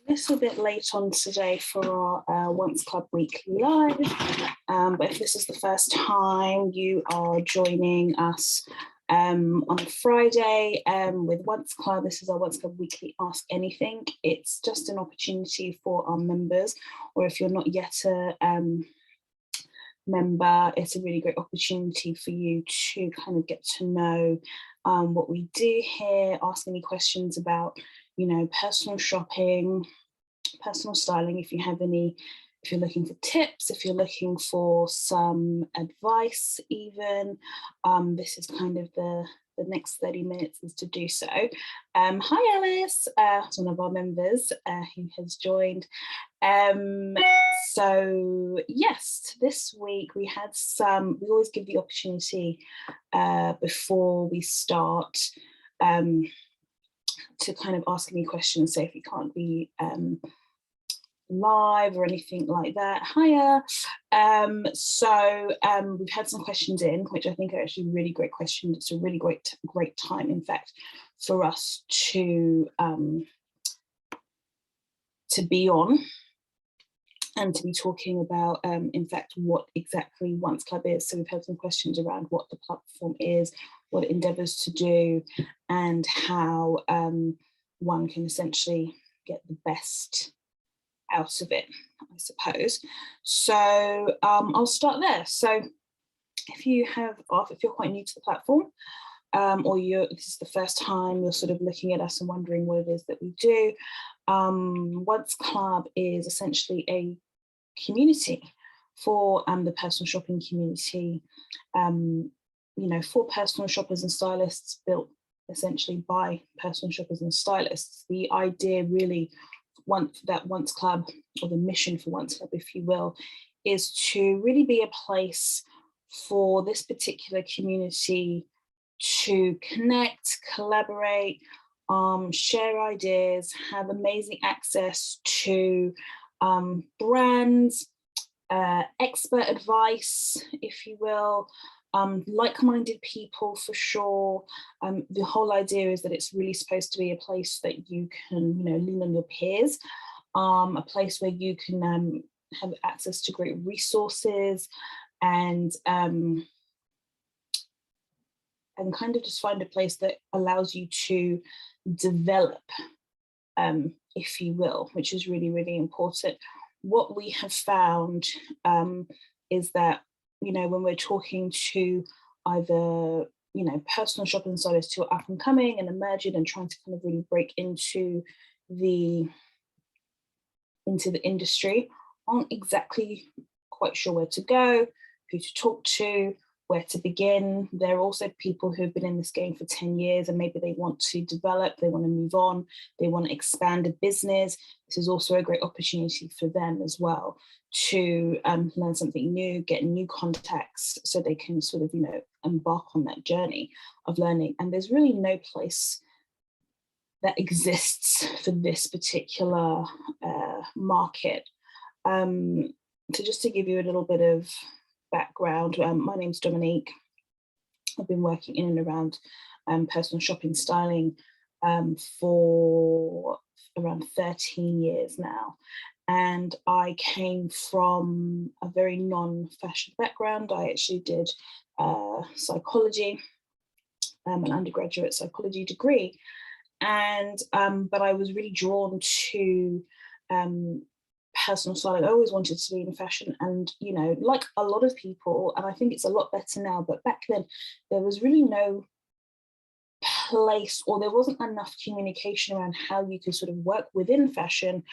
It's a bit late on today for our ŌNCE Club weekly live, but if this is the first time you are joining us on Friday with ŌNCE Club, this is our ŌNCE Club weekly Ask Anything. It's just an opportunity for our members, or if you're not yet a member, it's a really great opportunity for you to kind of get to know what we do here, ask any questions about, personal shopping, personal styling, if you have any, if you're looking for tips, if you're looking for some advice even, this is kind of the next 30 minutes is to do so. Hi Alice, one of our members who has joined. So yes, this week we had we always give the opportunity before we start to kind of ask any questions. So if you can't be live or anything like that, hiya. We've had some questions in, which I think are actually really great questions. It's a really great time, in fact, for us to be on and to be talking about, in fact, what exactly ŌNCE Club is. So we've had some questions around what the platform is, what it endeavours to do, and how one can essentially get the best out of it, I suppose. So I'll start there. So if you're quite new to the platform, or this is the first time you're sort of looking at us and wondering what it is that we do, ŌNCE Club is essentially a community for the personal shopping community, for personal shoppers and stylists, built essentially by personal shoppers and stylists. The idea really that ŌNCE Club, or the mission for ŌNCE Club, if you will, is to really be a place for this particular community to connect, collaborate, share ideas, have amazing access to brands, expert advice, if you will, like-minded people for sure. The whole idea is that it's really supposed to be a place that you can, lean on your peers, a place where you can have access to great resources and kind of just find a place that allows you to develop, if you will, which is really, really important. What we have found is that, when we're talking to either, personal shopping stylists who are up and coming and emerging and trying to kind of really break into the industry, aren't exactly quite sure where to go, who to talk to, where to begin. There are also people who've been in this game for 10 years and maybe they want to develop, they want to move on, they want to expand a business. This is also a great opportunity for them as well to learn something new, get new contacts so they can sort of, embark on that journey of learning. And there's really no place that exists for this particular market. So just to give you a little bit of background, my name's Dominique. I've been working in and around personal shopping styling for around 13 years now. And I came from a very non-fashion background. I actually did psychology, an undergraduate psychology degree. And but I was really drawn to personal styling. I always wanted to be in fashion, and like a lot of people, and I think it's a lot better now, but back then there was really no place, or there wasn't enough communication around how you could sort of work within fashion,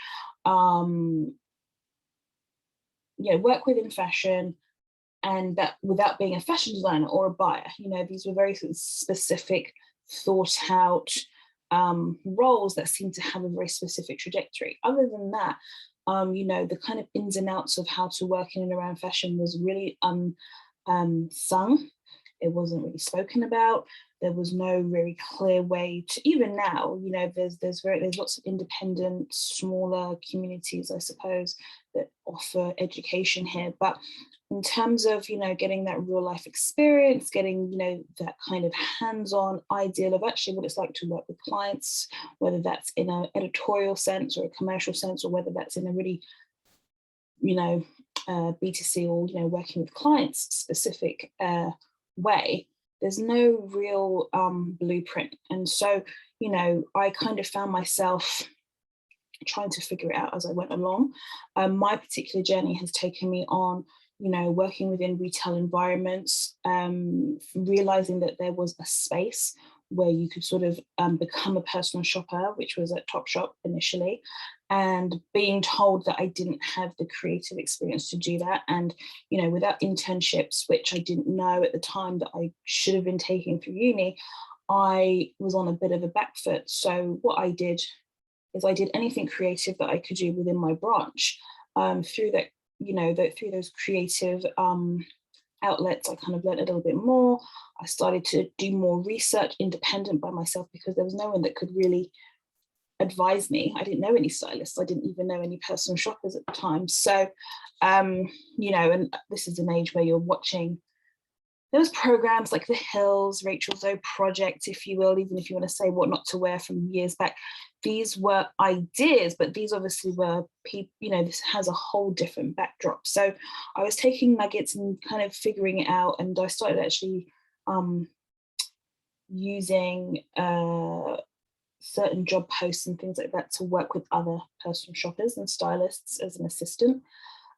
work within fashion, and that without being a fashion designer or a buyer. These were very sort of specific, thought out roles that seemed to have a very specific trajectory. Other than that, the kind of ins and outs of how to work in and around fashion was really unsung. It wasn't really spoken about. There was no very clear way to, even now, you know, there's lots of independent, smaller communities, I suppose, that offer education here. But in terms of, you know, getting that real life experience, getting, you know, that kind of hands-on ideal of actually what it's like to work with clients, whether that's in an editorial sense or a commercial sense, or whether that's in a really, you know, B2C, or, you know, working with clients specific way, there's no real blueprint. And so, you know, I kind of found myself trying to figure it out as I went along. My particular journey has taken me on, you know, working within retail environments, realizing that there was a space where you could sort of become a personal shopper, which was at Topshop initially, and being told that I didn't have the creative experience to do that. And, you know, without internships, which I didn't know at the time that I should have been taking through uni, I was on a bit of a back foot. So what I did is I did anything creative that I could do within my branch. Through that, you know, through those creative outlets, I kind of learned a little bit more. I started to do more research independent by myself, because there was no one that could really advise me. I didn't know any stylists. I didn't even know any personal shoppers at the time. So, you know, and this is an age where you're watching those programs like The Hills, Rachel Zoe Project, if you will, even if you want to say What Not to Wear from years back. These were ideas, but these obviously were people, you know, this has a whole different backdrop. So I was taking nuggets and kind of figuring it out. And I started actually using certain job posts and things like that to work with other personal shoppers and stylists as an assistant.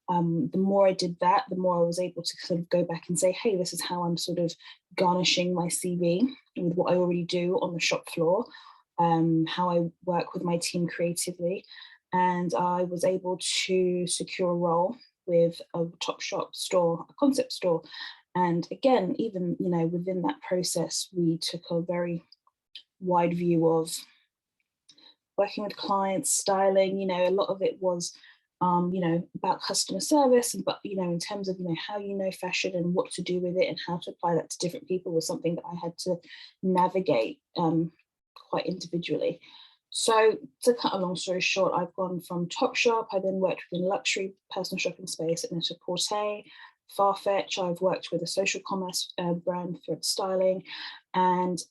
The more I did that, the more I was able to sort of go back and say, hey, this is how I'm sort of garnishing my CV with what I already do on the shop floor, how I work with my team creatively. And I was able to secure a role with a Topshop store, a concept store. And again, even, you know, within that process, we took a very wide view of working with clients, styling. You know, a lot of it was you know, about customer service, and but, you know, in terms of, you know, how you know fashion and what to do with it and how to apply that to different people was something that I had to navigate quite individually. So to cut a long story short, I've gone from Topshop. I then worked within luxury personal shopping space at Net-a-Porter, Farfetch. I've worked with a social commerce brand for styling, and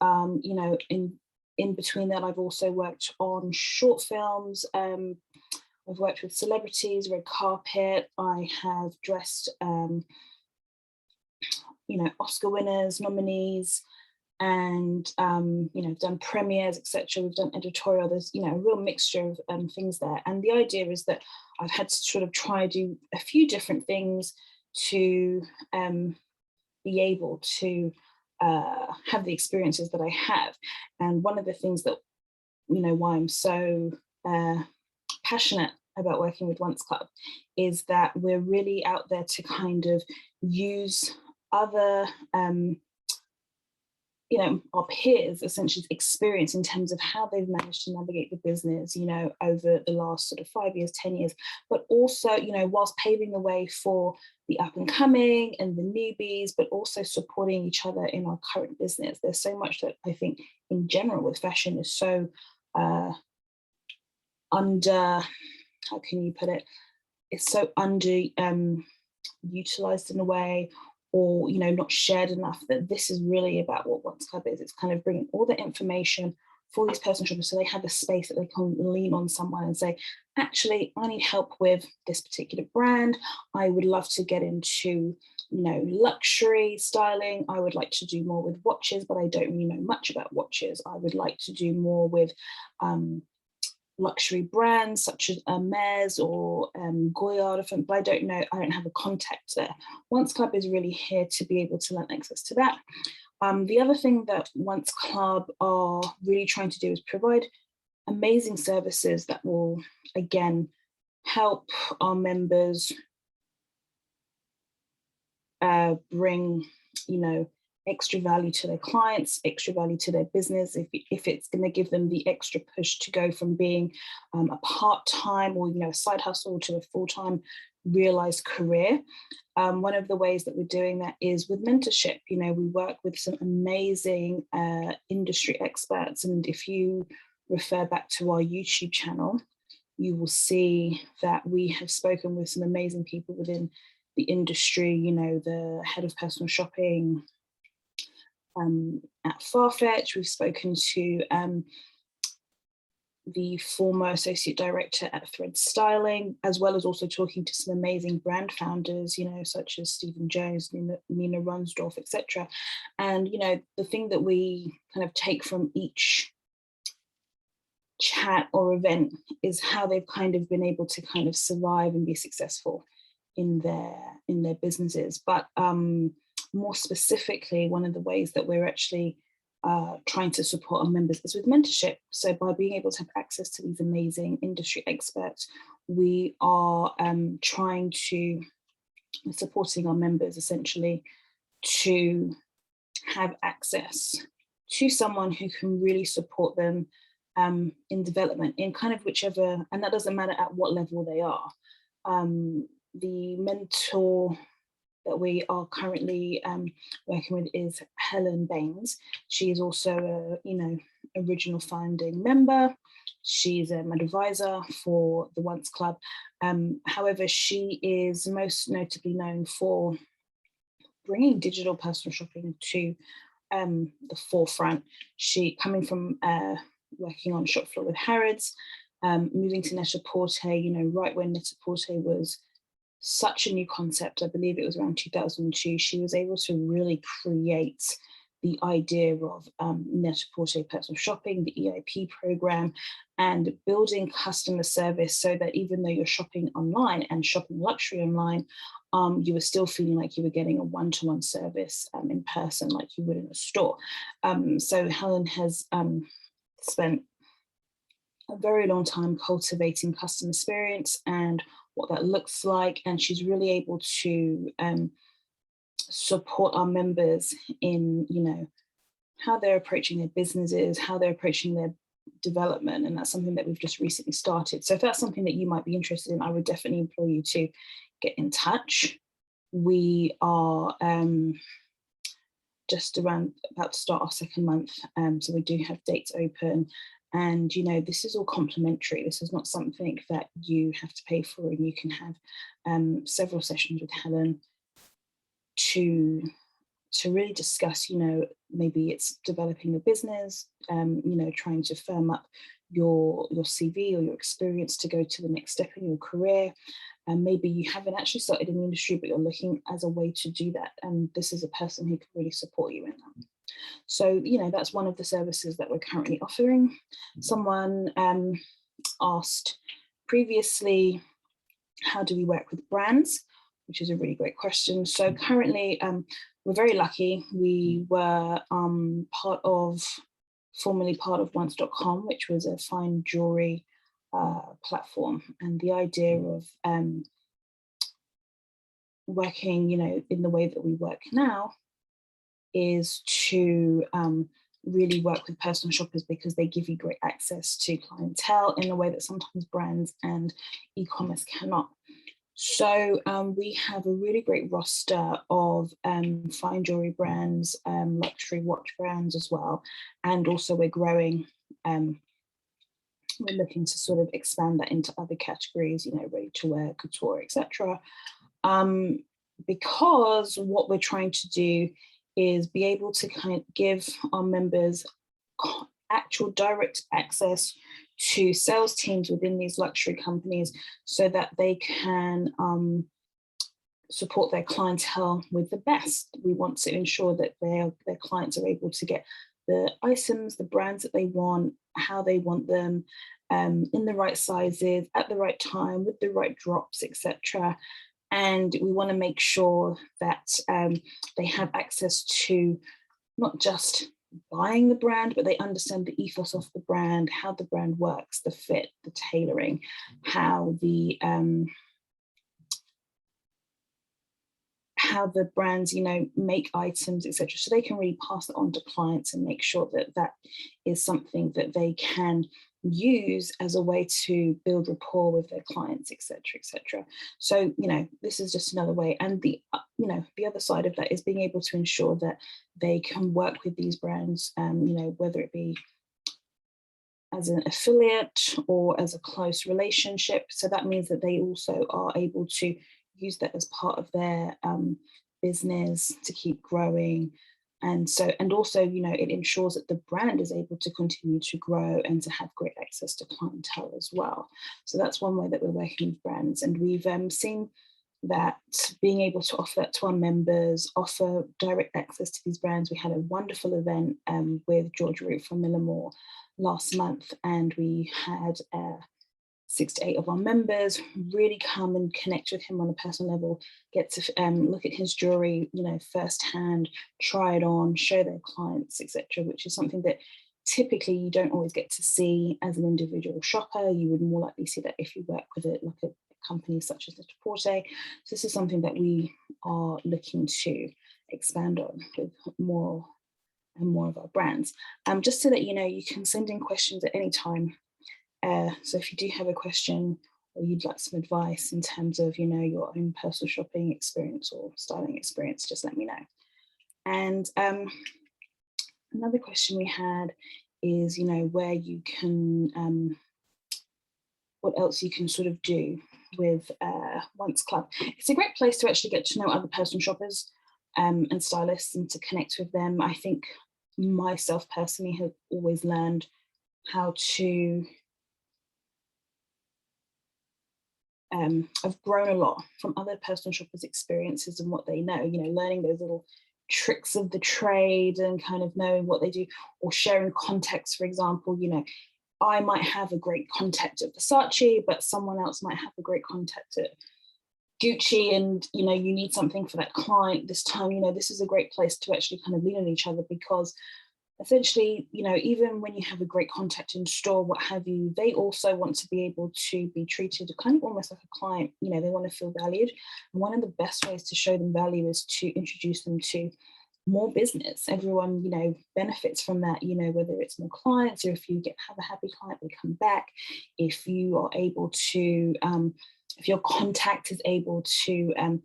you know, in between that, I've also worked on short films. I've worked with celebrities, red carpet. I have dressed, you know, Oscar winners, nominees, and you know, done premieres, etc. We've done editorial. There's, you know, a real mixture of things there. And the idea is that I've had to sort of try to do a few different things to be able to have the experiences that I have. And one of the things that, you know, why I'm so passionate about working with ŌNCE Club is that we're really out there to kind of use other, you know, our peers essentially experience in terms of how they've managed to navigate the business, you know, over the last sort of 5 years, 10 years, but also, you know, whilst paving the way for the up and coming and the newbies, but also supporting each other in our current business. There's so much that I think in general with fashion is so under, how can you put it? It's so under utilized in a way, or, you know, not shared enough, that this is really about what ŌNCE Club is. It's kind of bringing all the information for these personal shoppers so they have a space that they can lean on someone and say, actually, I need help with this particular brand. I would love to get into, you know, luxury styling. I would like to do more with watches, but I don't really know much about watches. I would like to do more with luxury brands such as Hermes or Goyard, but I don't know, I don't have a contact there. ŌNCE Club is really here to be able to lend access to that. The other thing that ŌNCE Club are really trying to do is provide amazing services that will, again, help our members bring, you know, extra value to their clients, extra value to their business, if it's going to give them the extra push to go from being a part-time or, you know, a side hustle to a full-time realized career. One of the ways that we're doing that is with mentorship. You know, we work with some amazing industry experts, and if you refer back to our YouTube channel, you will see that we have spoken with some amazing people within the industry. You know, the head of personal shopping at Farfetch. We've spoken to the former associate director at Thread Styling, as well as also talking to some amazing brand founders, you know, such as Stephen Jones, Nina Runsdorf, etc. And, you know, the thing that we kind of take from each chat or event is how they've kind of been able to kind of survive and be successful in their businesses. But more specifically, one of the ways that we're actually trying to support our members is with mentorship. So by being able to have access to these amazing industry experts, we are trying to supporting our members essentially to have access to someone who can really support them in development in kind of whichever, and that doesn't matter at what level they are. The mentor that we are currently working with is Helen Baines. She is also a, original founding member. She's an advisor for the ŌNCE Club. However, she is most notably known for bringing digital personal shopping to the forefront. She, coming from working on shop floor with Harrods, moving to Net-a-Porter, right when Net-a-Porter was such a new concept, I believe it was around 2002, she was able to really create the idea of Net-a-Porter personal shopping, the EIP program, and building customer service so that even though you're shopping online and shopping luxury online, you were still feeling like you were getting a one-to-one service in person like you would in a store. So Helen has spent a very long time cultivating customer experience and what that looks like, and she's really able to support our members in how they're approaching their businesses, how they're approaching their development, and that's something that we've just recently started. So if that's something that you might be interested in, I would definitely implore you to get in touch. We are just about to start our second month, so we do have dates open. And, this is all complimentary. This is not something that you have to pay for, and you can have several sessions with Helen to really discuss, maybe it's developing a business, trying to firm up your CV or your experience to go to the next step in your career. And maybe you haven't actually started in the industry, but you're looking as a way to do that. And this is a person who can really support you in that. So, that's one of the services that we're currently offering. Someone asked previously, how do we work with brands? Which is a really great question. So currently, we're very lucky. We were formerly part of ŌNCE.com, which was a fine jewelry platform. And the idea of working, in the way that we work now is to really work with personal shoppers because they give you great access to clientele in a way that sometimes brands and e-commerce cannot. So we have a really great roster of fine jewelry brands, luxury watch brands as well. And also we're growing, we're looking to sort of expand that into other categories, ready to wear, couture, etc. Because what we're trying to do is be able to kind of give our members actual direct access to sales teams within these luxury companies so that they can support their clientele with the best. We want to ensure that their clients are able to get the items, the brands that they want, how they want them, in the right sizes, at the right time, with the right drops, etc. And we want to make sure that they have access to not just buying the brand, but they understand the ethos of the brand, how the brand works, the fit, the tailoring, how how the brands, you know, make items, etc. So they can really pass it on to clients and make sure that that is something that they can use as a way to build rapport with their clients, etc., etc. So, you know, this is just another way. And the, you know, the other side of that is being able to ensure that they can work with these brands, you know, whether it be as an affiliate or as a close relationship. So that means that they also are able to use that as part of their business to keep growing. And so, and also, you know, it ensures that the brand is able to continue to grow and to have great access to clientele as well. So that's one way that we're working with brands. And we've seen that being able to offer that to our members, offer direct access to these brands. We had a wonderful event with George Root from Millimore last month, and we had 6 to 8 of our members really come and connect with him on a personal level, get to look at his jewelry, you know, firsthand, try it on, show their clients, etc., which is something that typically you don't always get to see as an individual shopper. You would more likely see that if you work with it, like a company such as Net-a-Porter. So this is something that we are looking to expand on with more and more of our brands. Just so that you know, you can send in questions at any time. So if you do have a question or you'd like some advice in terms of, you know, your own personal shopping experience or styling experience, just let me know. And another question we had is, you know, where you can, what else you can sort of do with ŌNCE Club. It's a great place to actually get to know other personal shoppers and stylists and to connect with them. I think myself personally have always learned how to, I've grown a lot from other personal shoppers' experiences and what they know, you know, learning those little tricks of the trade and kind of knowing what they do, or sharing context, for example. You know, I might have a great contact at Versace, but someone else might have a great contact at Gucci, and, you know, you need something for that client this time. You know, this is a great place to actually kind of lean on each other, because essentially, you know, even when you have a great contact in store, what have you, they also want to be able to be treated kind of almost like a client. You know, they want to feel valued. And one of the best ways to show them value is to introduce them to more business. Everyone, you know, benefits from that, you know, whether it's more clients, or if you have a happy client, they come back. If you are able to, if your contact is able to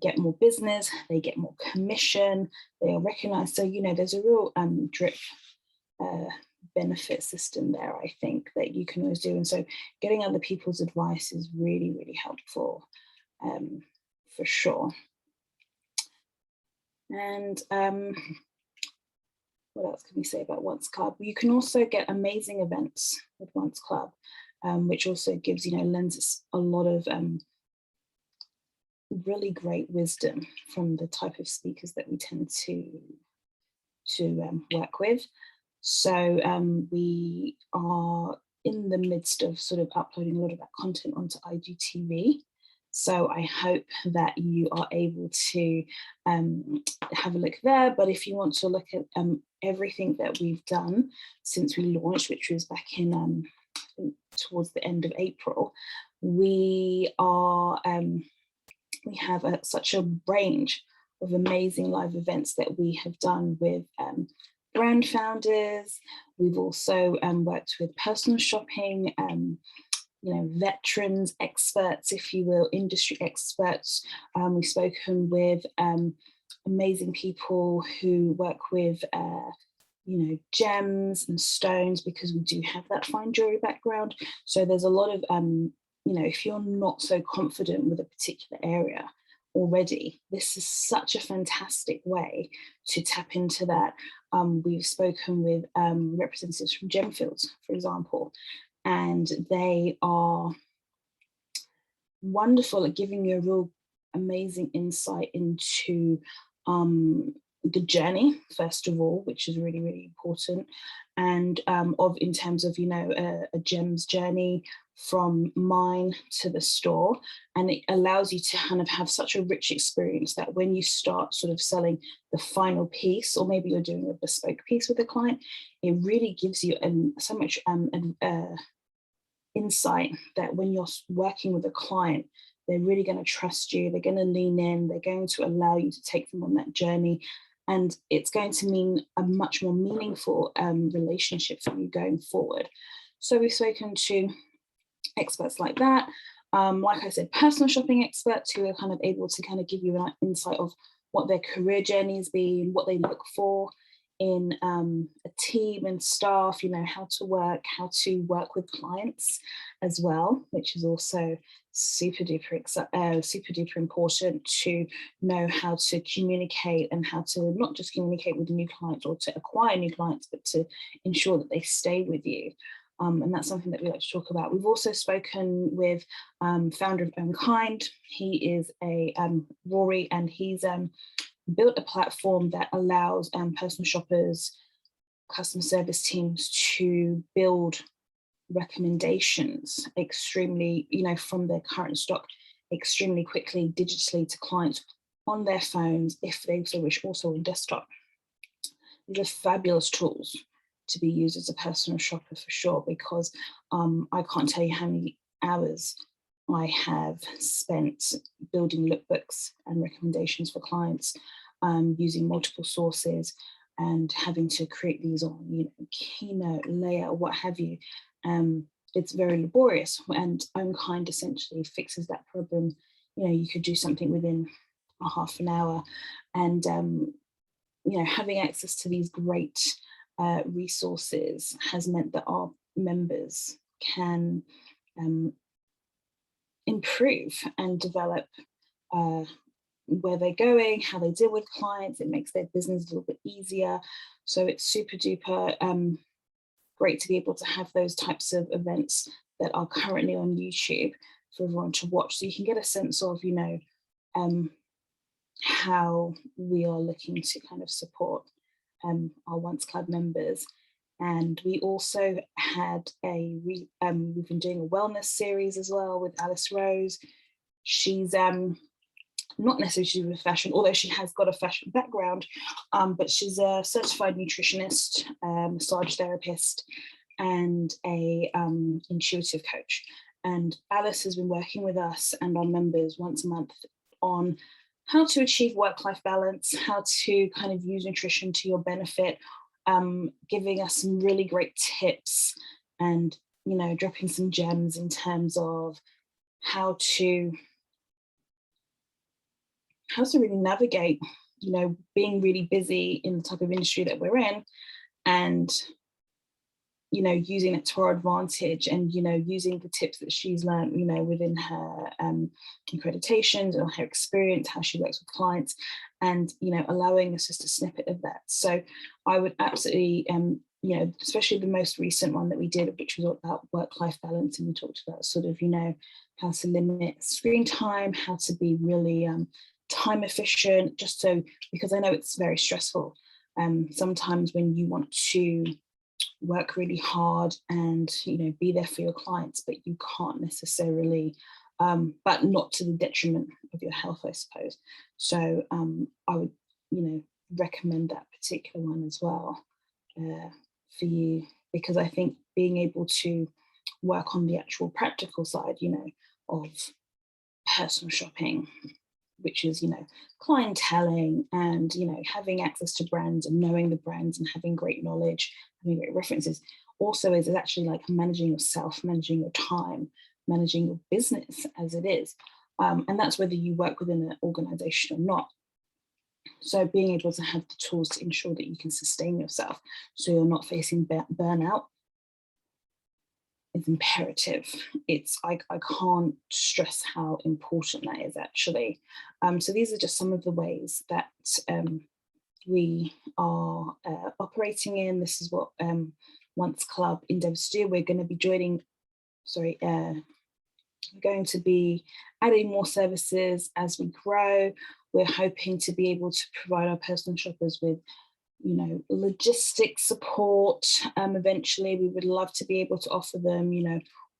get more business, they get more commission, they are recognized. So, you know, there's a real drip benefit system there, I think, that you can always do. And so getting other people's advice is really, really helpful, for sure. And what else can we say about ŌNCE Club? You can also get amazing events with ŌNCE Club, which also gives, you know, lends a lot of really great wisdom from the type of speakers that we tend to work with. So we are in the midst of sort of uploading a lot of that content onto IGTV. So I hope that you are able to have a look there. But if you want to look at everything that we've done since we launched, which was back in towards the end of April, we are we have such a range of amazing live events that we have done with brand founders. We've also worked with personal shopping, you know, veterans, experts, if you will, industry experts. We've spoken with amazing people who work with, you know, gems and stones, because we do have that fine jewelry background. So there's a lot of, you know, if you're not so confident with a particular area already, this is such a fantastic way to tap into that. We've spoken with representatives from Gemfields, for example, and they are wonderful at giving you a real amazing insight into the journey, first of all, which is really, really important, and in terms of, you know, a gem's journey from mine to the store. And it allows you to kind of have such a rich experience that when you start sort of selling the final piece, or maybe you're doing a bespoke piece with a client, it really gives you so much insight that when you're working with a client, they're really going to trust you, they're going to lean in, they're going to allow you to take them on that journey. And it's going to mean a much more meaningful relationship for you going forward. So we've spoken to experts like that. Like I said, personal shopping experts who are kind of able to kind of give you an insight of what their career journey has been, what they look for in a team and staff, how to work with clients as well, which is also super duper important, to know how to communicate and how to not just communicate with new clients or to acquire new clients, but to ensure that they stay with you. And that's something that we like to talk about. We've also spoken with founder of ŌNCE. He is a Rory, and he's built a platform that allows personal shoppers, customer service teams to build recommendations extremely, from their current stock extremely quickly, digitally to clients on their phones, if they so wish, also on desktop. These are fabulous tools to be used as a personal shopper for sure, because I can't tell you how many hours I have spent building lookbooks and recommendations for clients, using multiple sources and having to create these on Keynote, Layout, what have you. It's very laborious, and ŌNCE essentially fixes that problem. You could do something within a half an hour, and having access to these great resources has meant that our members can improve and develop where they're going, how they deal with clients. It makes their business a little bit easier. So it's super duper great to be able to have those types of events that are currently on YouTube for everyone to watch. So you can get a sense of, how we are looking to kind of support our ŌNCE Club members. And we also had we've been doing a wellness series as well with Alice Rose. She's not necessarily with fashion, although she has got a fashion background, but she's a certified nutritionist, massage therapist, and a intuitive coach. And Alice has been working with us and our members once a month on how to achieve work-life balance, how to kind of use nutrition to your benefit, giving us some really great tips and, dropping some gems in terms of how to really navigate, being really busy in the type of industry that we're in, and, using it to our advantage, and, using the tips that she's learned, within her accreditations and her experience, how she works with clients, and, allowing us just a snippet of that. So I would absolutely, especially the most recent one that we did, which was all about work-life balance. And we talked about sort of, how to limit screen time, how to be really time efficient, just so, because I know it's very stressful. Sometimes when you want to work really hard and be there for your clients, but you can't necessarily, but not to the detriment of your health, I suppose. So I would recommend that particular one as well for you, because I think being able to work on the actual practical side of personal shopping, which is clienteling and having access to brands and knowing the brands and having great knowledge, having great references, also is actually like managing yourself, managing your time, managing your business as it is, and that's whether you work within an organization or not. So being able to have the tools to ensure that you can sustain yourself so you're not facing burnout is imperative. I can't stress how important that is actually. So these are just some of the ways that we are operating in. This is what ŌNCE Club endeavours to do. We're going to be going to be adding more services as we grow. We're hoping to be able to provide our personal shoppers with logistic support. Eventually, we would love to be able to offer them,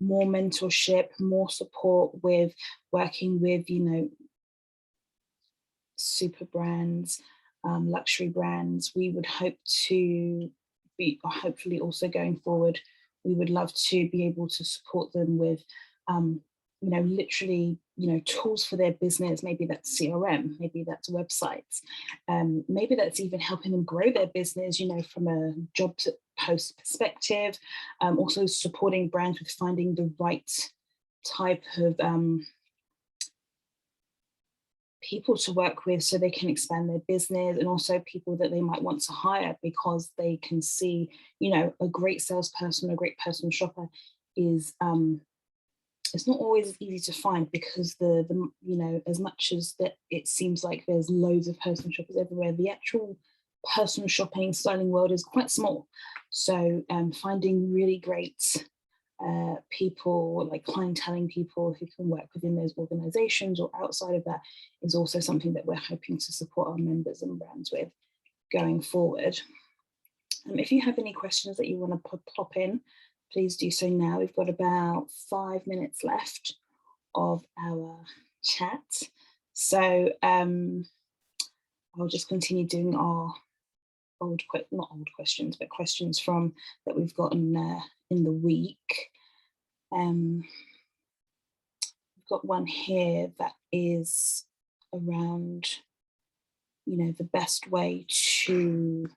more mentorship, more support with working with, super brands, luxury brands. We would hope to be, hopefully also going forward, we would love to be able to support them with, literally tools for their business. Maybe that's CRM, maybe that's websites, maybe that's even helping them grow their business, from a job post perspective, also supporting brands with finding the right type of people to work with so they can expand their business, and also people that they might want to hire because they can see, a great salesperson, a great personal shopper is it's not always easy to find, because the as much as that it seems like there's loads of personal shoppers everywhere, the actual personal shopping styling world is quite small. So finding really great people, like clienteling people who can work within those organizations or outside of that, is also something that we're hoping to support our members and brands with going forward. If you have any questions that you want to pop in, please do so now. We've got about 5 minutes left of our chat. So I'll just continue doing our not old questions, but questions from that we've gotten in the week. We've got one here that is around, the best way to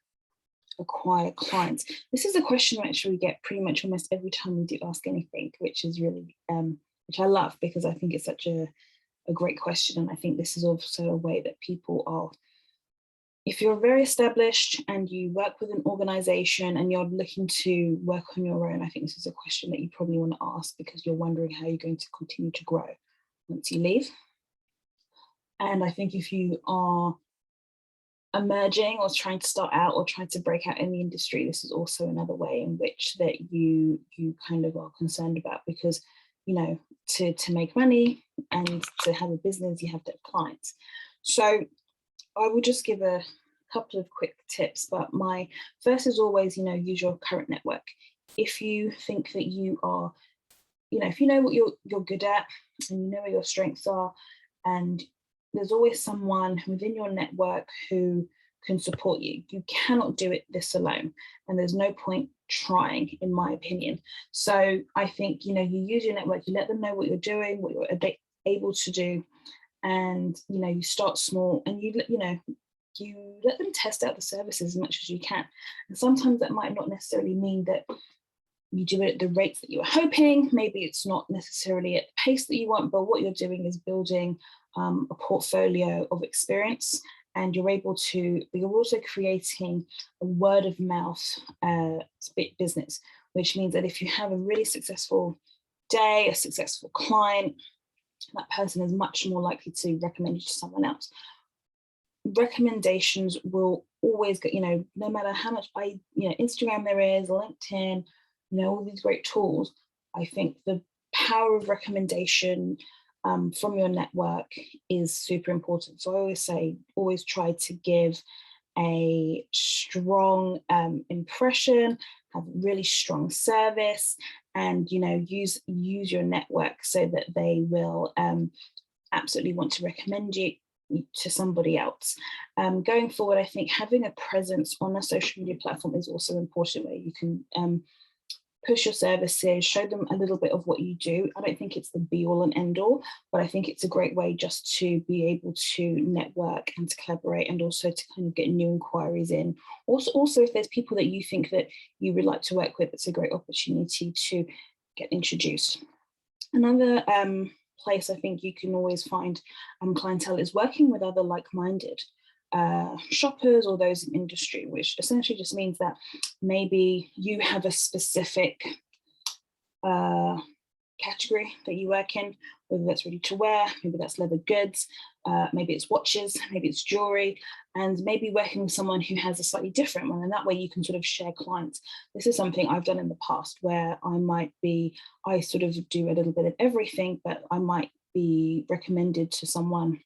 acquire clients. This is a question we actually get pretty much almost every time we do Ask Anything, which is really, which I love, because I think it's such a great question. And I think this is also a way that people are, if you're very established and you work with an organization and you're looking to work on your own, I think this is a question that you probably want to ask, because you're wondering how you're going to continue to grow once you leave. And I think if you are emerging or trying to start out or trying to break out in the industry, this is also another way in which that you kind of are concerned about, because to make money and to have a business, you have to have clients. So I will just give a couple of quick tips, but my first is always, use your current network. If you think that you are, if you know what you're good at and you know where your strengths are, and there's always someone within your network who can support you. You cannot do this alone, and there's no point trying, in my opinion. So I think, you use your network, you let them know what you're doing, what you're able to do, and, you start small, and you let them test out the services as much as you can. And sometimes that might not necessarily mean that you do it at the rates that you were hoping. Maybe it's not necessarily at the pace that you want, but what you're doing is building a portfolio of experience, and you're also creating a word of mouth business, which means that if you have a really successful day, a successful client, that person is much more likely to recommend you to someone else. Recommendations will always get, no matter how much Instagram there is, LinkedIn, all these great tools, I think the power of recommendation from your network is super important. So I always say, always try to give a strong impression, have really strong service, and use your network so that they will absolutely want to recommend you to somebody else. Going forward, I think having a presence on a social media platform is also important, where you can push your services, show them a little bit of what you do. I don't think it's the be all and end all, but I think it's a great way just to be able to network and to collaborate, and also to kind of get new inquiries in. Also, if there's people that you think that you would like to work with, it's a great opportunity to get introduced. Another place I think you can always find clientele is working with other like-minded shoppers or those in industry, which essentially just means that maybe you have a specific category that you work in, whether that's ready to wear, maybe that's leather goods, maybe it's watches, maybe it's jewelry, and maybe working with someone who has a slightly different one, and that way you can sort of share clients. This is something I've done in the past, where I sort of do a little bit of everything, but I might be recommended to someone's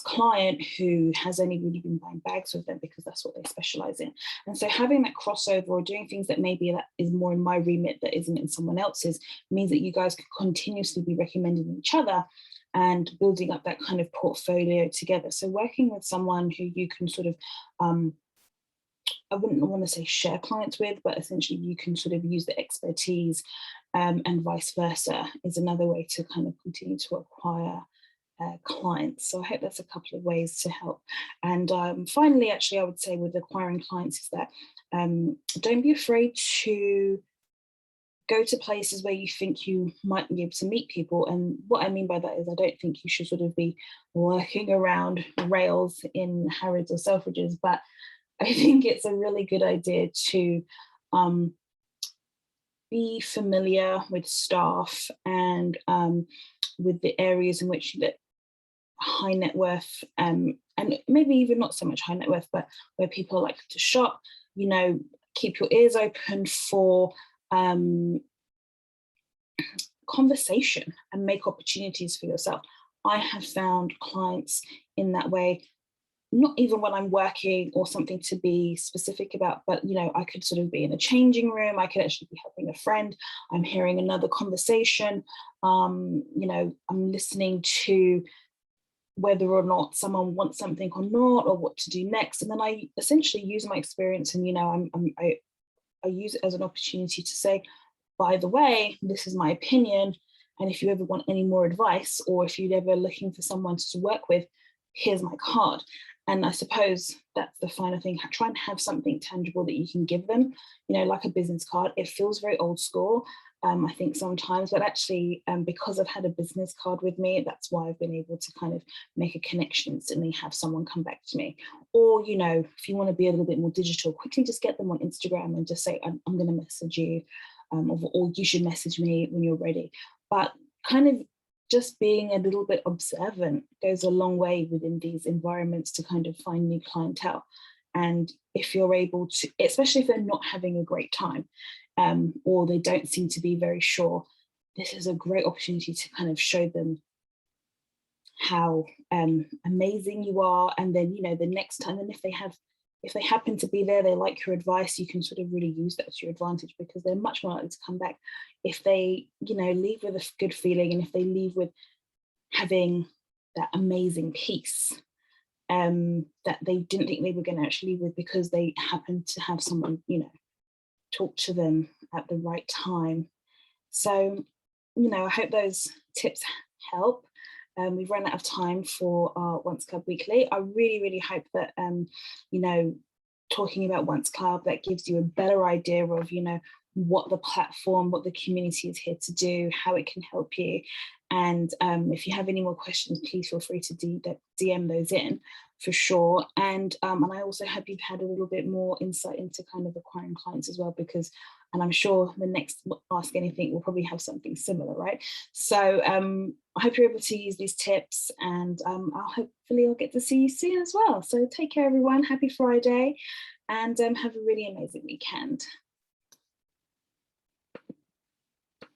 client who has only really been buying bags with them because that's what they specialize in. And so having that crossover, or doing things that maybe that is more in my remit that isn't in someone else's, means that you guys can continuously be recommending each other and building up that kind of portfolio together. So working with someone who you can sort of I wouldn't want to say share clients with, but essentially you can sort of use the expertise, and vice versa is another way to kind of continue to acquire clients. So I hope that's a couple of ways to help. And finally, actually, I would say with acquiring clients is that don't be afraid to go to places where you think you might be able to meet people. And what I mean by that is I don't think you should sort of be working around rails in Harrods or Selfridges, but I think it's a really good idea to be familiar with staff and with the areas in which that high net worth, and maybe even not so much high net worth, but where people like to shop, you know, keep your ears open for conversation and make opportunities for yourself. I have found clients in that way, not even when I'm working or something to be specific about, but you know, I could sort of be in a changing room, I could actually be helping a friend, I'm hearing another conversation, you know, I'm listening to whether or not someone wants something or not, or what to do next. And then I essentially use my experience and, you know, I use it as an opportunity to say, by the way, this is my opinion. And if you ever want any more advice, or if you're ever looking for someone to work with, here's my card. And I suppose that's the final thing. Try and have something tangible that you can give them, you know, like a business card. It feels very old school, I think sometimes, but actually because I've had a business card with me, that's why I've been able to kind of make a connection instantly, have someone come back to me. Or, you know, if you want to be a little bit more digital, quickly just get them on Instagram and just say, I'm going to message you, or you should message me when you're ready. But kind of just being a little bit observant goes a long way within these environments to kind of find new clientele. And if you're able to, especially if they're not having a great time, or they don't seem to be very sure, this is a great opportunity to kind of show them how amazing you are. And then, you know, the next time, and if they happen to be there, they like your advice, you can sort of really use that to your advantage, because they're much more likely to come back if they, you know, leave with a good feeling, and if they leave with having that amazing piece that they didn't think they were going to actually leave with, because they happened to have someone, you know, talk to them at the right time. So, you know, I hope those tips help. We've run out of time for our ŌNCE Club Weekly. I really, really hope that, you know, talking about ŌNCE Club, that gives you a better idea of, you know, what the platform, what the community is here to do, how it can help you. And if you have any more questions, please feel free to DM those in for sure. And I also hope you've had a little bit more insight into kind of acquiring clients as well, because, and I'm sure the next Ask Anything will probably have something similar, right? So I hope you're able to use these tips, and hopefully I'll get to see you soon as well. So take care, everyone. Happy Friday, and have a really amazing weekend.